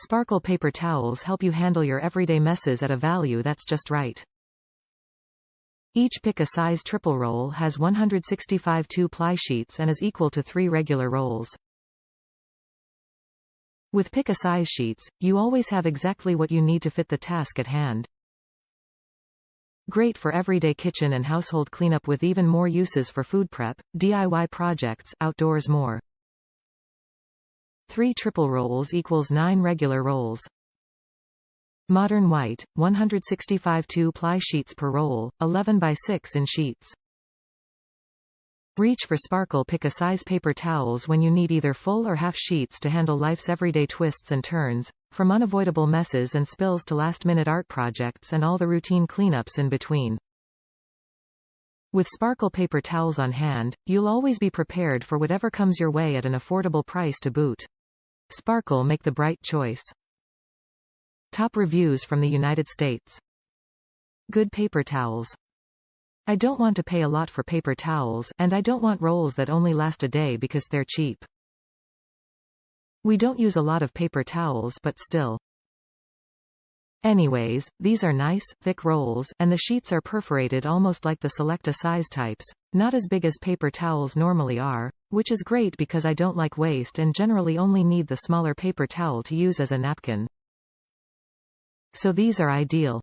Sparkle paper towels help you handle your everyday messes at a value that's just right. Each pick-a-size triple roll has 165 2-ply sheets and is equal to 3 regular rolls. With pick-a-size sheets, you always have exactly what you need to fit the task at hand. Great for everyday kitchen and household cleanup, with even more uses for food prep, DIY projects, outdoors more. 3 triple rolls equals 9 regular rolls. Modern white, 165 2-ply sheets per roll, 11 by 6 in sheets. Reach for Sparkle pick-a-size paper towels when you need either full or half sheets to handle life's everyday twists and turns, from unavoidable messes and spills to last-minute art projects and all the routine cleanups in between. With Sparkle paper towels on hand, you'll always be prepared for whatever comes your way at an affordable price to boot. Sparkle, make the bright choice. Top reviews from the United States. Good paper towels. I don't want to pay a lot for paper towels, and I don't want rolls that only last a day because they're cheap. We don't use a lot of paper towels, but still. Anyways, these are nice, thick rolls, and the sheets are perforated almost like the Selecta size types, not as big as paper towels normally are, which is great because I don't like waste and generally only need the smaller paper towel to use as a napkin. So these are ideal.